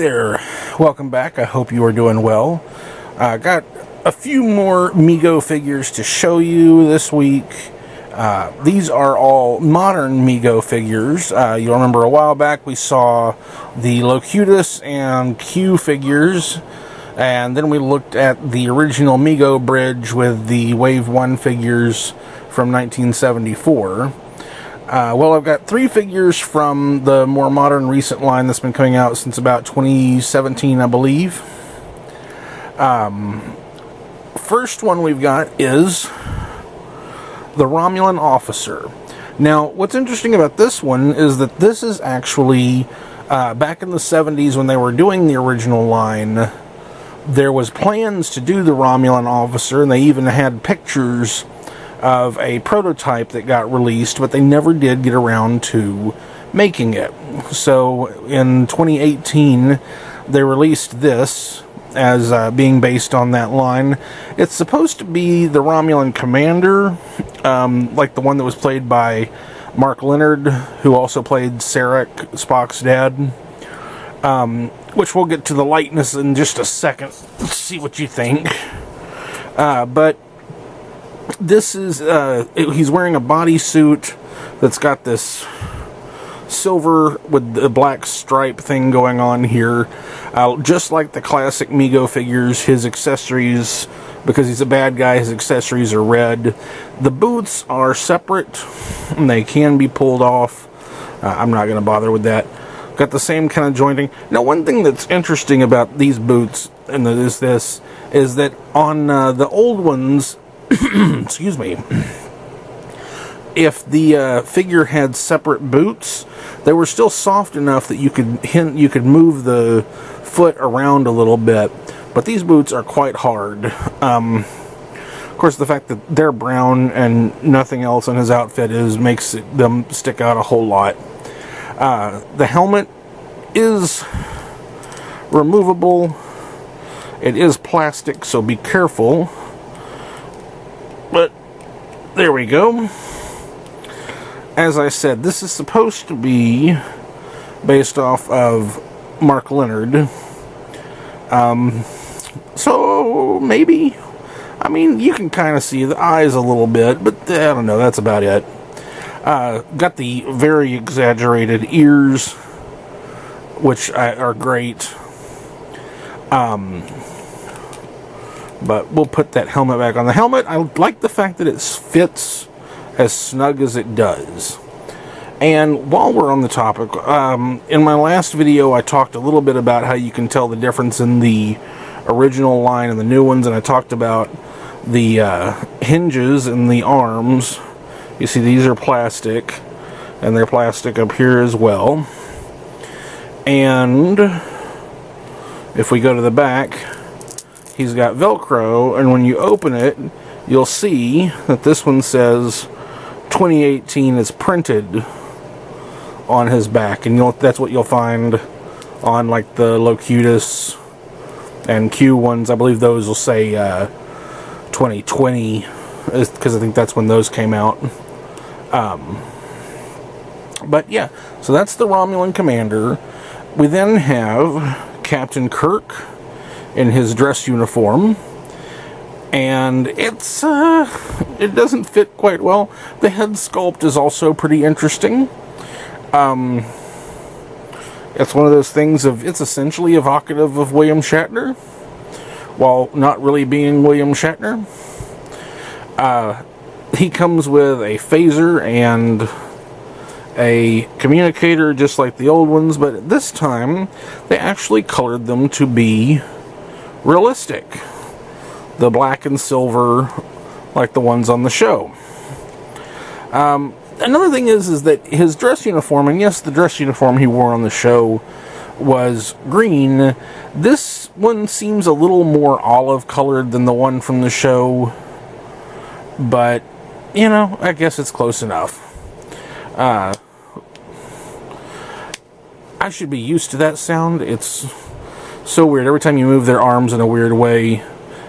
there, welcome back. I hope you are doing well. Got a few more Mego figures to show you this week. These are all modern Mego figures. You'll remember a while back we saw the Locutus and Q figures, and then we looked at the original Mego bridge with the Wave 1 figures from 1974. Well, I've got three figures from the more modern recent line that's been coming out since about 2017, I believe. First one we've got is the Romulan Officer. Now, what's interesting about this one is that this is actually, back in the 70s when they were doing the original line, there was plans to do the Romulan Officer, and they even had pictures of a prototype that got released, but they never did get around to making it. So in 2018 they released this as being based on that line. It's supposed to be the Romulan Commander, like the one that was played by Mark Leonard, who also played Sarek, Spock's dad, which we'll get to the likeness in just a second. Let's see what you think. But this is, he's wearing a bodysuit that's got this silver with the black stripe thing going on here. Just like the classic Mego figures, his accessories, because he's a bad guy, his accessories are red. The boots are separate, and they can be pulled off. I'm not going to bother with that. Got the same kind of jointing. Now, one thing that's interesting about these boots, and is that on the old ones, excuse me, if the figure had separate boots, they were still soft enough that you could move the foot around a little bit, but these boots are quite hard. Of course, the fact that they're brown and nothing else on his outfit makes them stick out a whole lot. The helmet is removable. It is plastic, so be careful. But there we go. As I said, this is supposed to be based off of Mark Leonard. So maybe, I mean, you can kind of see the eyes a little bit, but I don't know, that's about it. Got the very exaggerated ears, which are great. But we'll put that helmet back on. The helmet, I like the fact that it fits as snug as it does. And while we're on the topic, in my last video I talked a little bit about how you can tell the difference in the original line and the new ones, and I talked about the hinges and the arms. You see, these are plastic, and they're plastic up here as well. And if we go to the back, he's got Velcro, and when you open it, you'll see that this one says 2018 is printed on his back, and that's what you'll find on like the Locutus and Q ones. I believe those will say 2020, because I think that's when those came out. But yeah, so that's the Romulan Commander. We then have Captain Kirk in his dress uniform, and it doesn't fit quite well. The head sculpt is also pretty interesting. It's one of those things it's essentially evocative of William Shatner, while not really being William Shatner. He comes with a phaser and a communicator just like the old ones, but this time they actually colored them to be realistic. The black and silver like the ones on the show. Another thing is that his dress uniform, and yes, the dress uniform he wore on the show was green. This one seems a little more olive colored than the one from the show, but you know, I guess it's close enough. I should be used to that sound. It's so weird. Every time you move their arms in a weird way,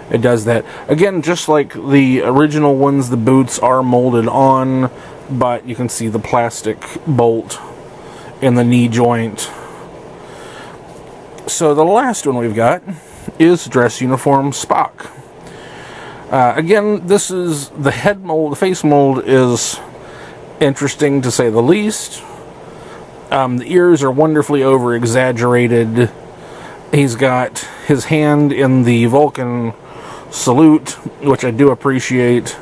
it does that. Again, just like the original ones, the boots are molded on, but you can see the plastic bolt in the knee joint. So the last one we've got is dress uniform Spock. Again, this is the head mold. The face mold is interesting to say the least. The ears are wonderfully over-exaggerated. He's got his hand in the Vulcan salute, which I do appreciate.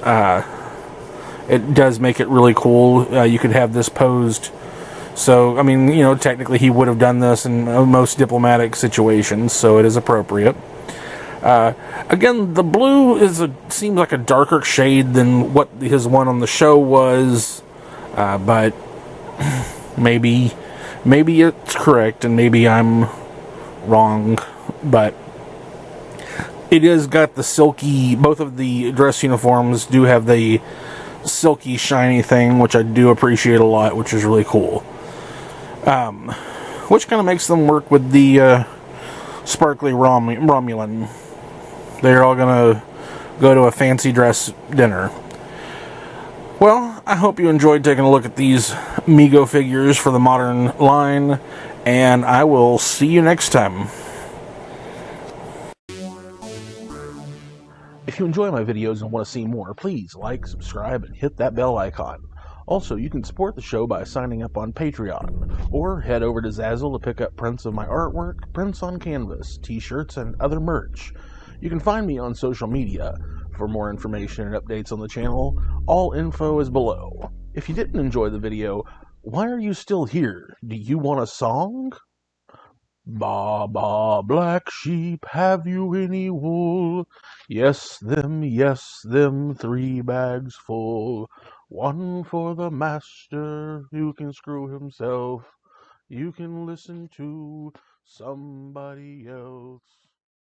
It does make it really cool. You could have this posed. So, I mean, technically he would have done this in most diplomatic situations, so it is appropriate. Again, the blue seems like a darker shade than what his one on the show was, but maybe it's correct and maybe I'm wrong, but it has got the silky, both of the dress uniforms do have the silky shiny thing, which I do appreciate a lot, which is really cool. Which kind of makes them work with the sparkly Romulan. They're all gonna go to a fancy dress dinner. Well, I hope you enjoyed taking a look at these Mego figures for the modern line, and I will see you next time. If you enjoy my videos and want to see more, please like, subscribe, and hit that bell icon. Also, you can support the show by signing up on Patreon, or head over to Zazzle to pick up prints of my artwork, prints on canvas, t-shirts, and other merch. You can find me on social media. For more information and updates on the channel, all info is below. If you didn't enjoy the video, why are you still here? Do you want a song? Ba ba black sheep, have you any wool? Yes them, 3 bags full. One for the master who can screw himself. You can listen to somebody else.